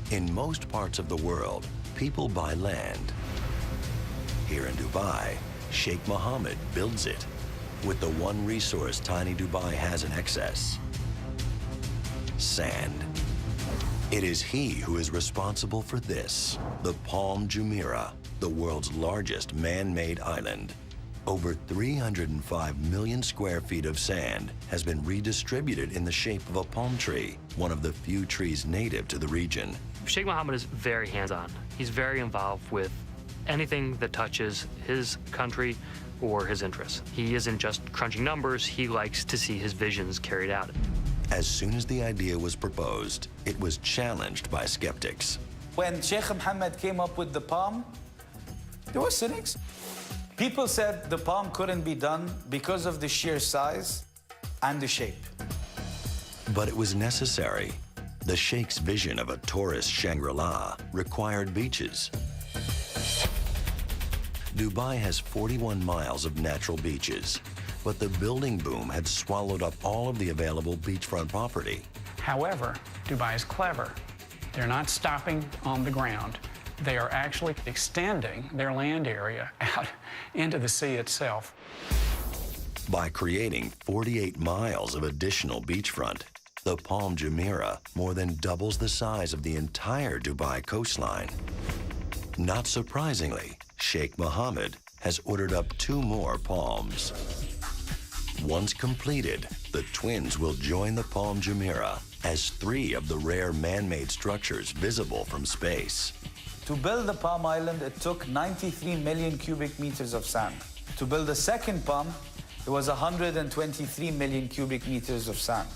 In most parts of the world, people buy land. Here in Dubai, Sheikh Mohammed builds it with the one resource tiny Dubai has in excess: sand. It is he who is responsible for this, the Palm Jumeirah, the world's largest man-made island. Over 305 million square feet of sand has been redistributed in the shape of a palm tree, one of the few trees native to the region. Sheikh Mohammed is very hands-on. He's very involved with anything that touches his country or his interests. He isn't just crunching numbers, he likes to see his visions carried out. As soon as the idea was proposed, it was challenged by skeptics. When Sheikh Mohammed came up with the palm, there were cynics. People said the palm couldn't be done because of the sheer size and the shape. But it was necessary. The Sheikh's vision of a tourist Shangri-La required beaches. Dubai has 41 miles of natural beaches, but the building boom had swallowed up all of the available beachfront property. However, Dubai is clever. They're not stopping on the ground. They are actually extending their land area out into the sea itself. By creating 48 miles of additional beachfront, the Palm Jumeirah more than doubles the size of the entire Dubai coastline. Not surprisingly, Sheikh Mohammed has ordered up 2 more palms. Once completed, the twins will join the Palm Jumeirah as 3 of the rare man-made structures visible from space. To build the Palm Island, it took 93 million cubic meters of sand. To build the second palm, it was 123 million cubic meters of sand.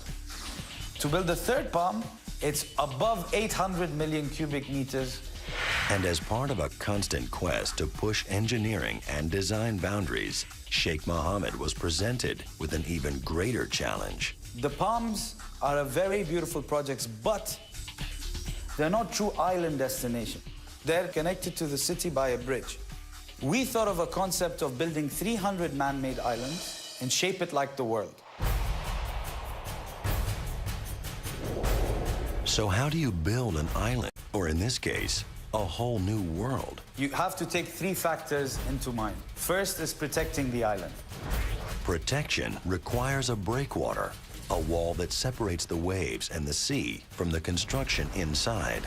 To build the third palm, it's above 800 million cubic meters. And as part of a constant quest to push engineering and design boundaries, Sheikh Mohammed was presented with an even greater challenge. The palms are a very beautiful projects, but they're not true island destination. They're connected to the city by a bridge. We thought of a concept of building 300 man-made islands and shape it like the world. So how do you build an island, or in this case, a whole new world? You have to take 3 factors into mind. First is protecting the island. Protection requires a breakwater, a wall that separates the waves and the sea from the construction inside.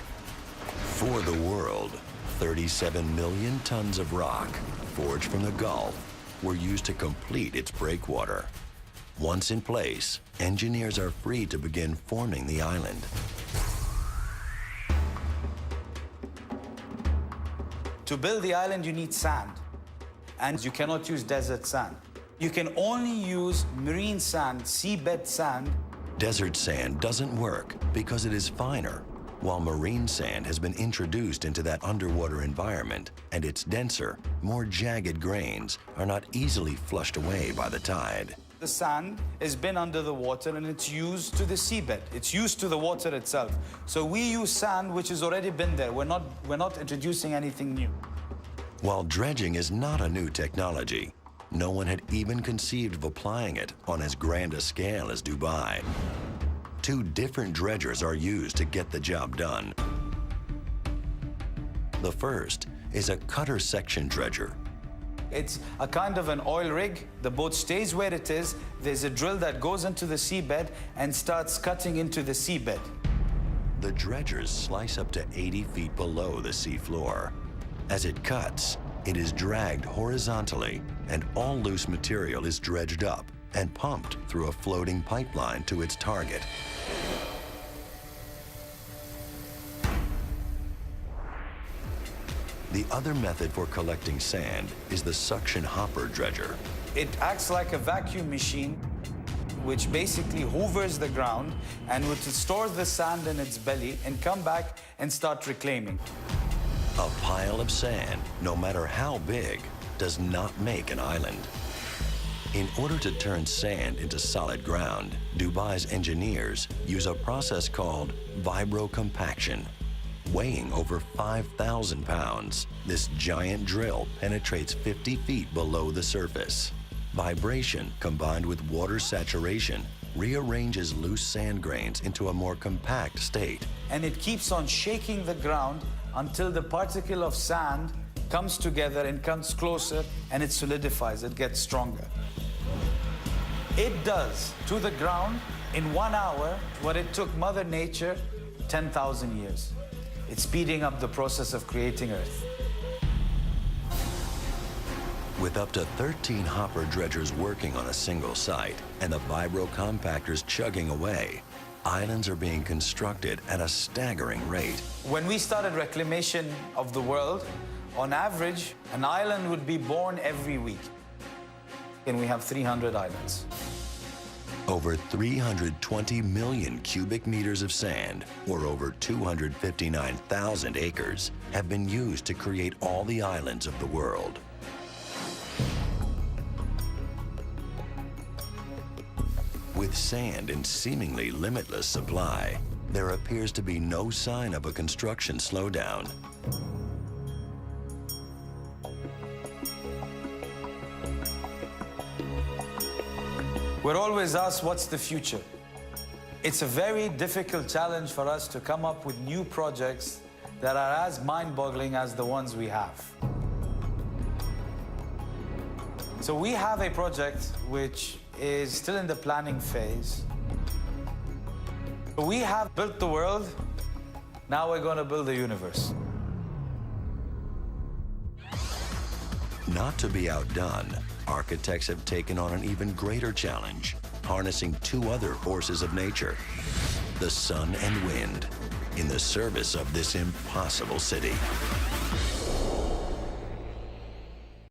For the world, 37 million tons of rock, forged from the Gulf, were used to complete its breakwater. Once in place, engineers are free to begin forming the island. To build the island, you need sand, and you cannot use desert sand. You can only use marine sand, seabed sand. Desert sand doesn't work because it is finer, while marine sand has been introduced into that underwater environment, and its denser, more jagged grains are not easily flushed away by the tide. The sand has been under the water and it's used to the seabed. It's used to the water itself. So we use sand which has already been there. We're not introducing anything new. While dredging is not a new technology, no one had even conceived of applying it on as grand a scale as Dubai. 2 different dredgers are used to get the job done. The first is a cutter section dredger. It's a kind of an oil rig. The boat stays where it is. There's a drill that goes into the seabed and starts cutting into the seabed. The dredgers slice up to 80 feet below the seafloor. As it cuts, it is dragged horizontally, and all loose material is dredged up and pumped through a floating pipeline to its target. The other method for collecting sand is the suction hopper dredger. It acts like a vacuum machine, which basically hoovers the ground and which stores the sand in its belly and come back and start reclaiming. A pile of sand, no matter how big, does not make an island. In order to turn sand into solid ground, Dubai's engineers use a process called vibrocompaction. Weighing over 5,000 pounds, this giant drill penetrates 50 feet below the surface. Vibration combined with water saturation rearranges loose sand grains into a more compact state. And it keeps on shaking the ground until the particle of sand comes together and comes closer, and it solidifies, it gets stronger. It does to the ground in 1 hour what it took Mother Nature 10,000 years. It's speeding up the process of creating Earth. With up to 13 hopper dredgers working on a single site and the vibro compactors chugging away, islands are being constructed at a staggering rate. When we started reclamation of the world, on average, an island would be born every week. And we have 300 islands. Over 320 million cubic meters of sand, or over 259,000 acres, have been used to create all the islands of the world. With sand in seemingly limitless supply, there appears to be no sign of a construction slowdown. We're always asked, what's the future? It's a very difficult challenge for us to come up with new projects that are as mind-boggling as the ones we have. So we have a project which is still in the planning phase. We have built the world, now we're going to build the universe. Not to be outdone, architects have taken on an even greater challenge, harnessing two other forces of nature, the sun and wind, in the service of this impossible city.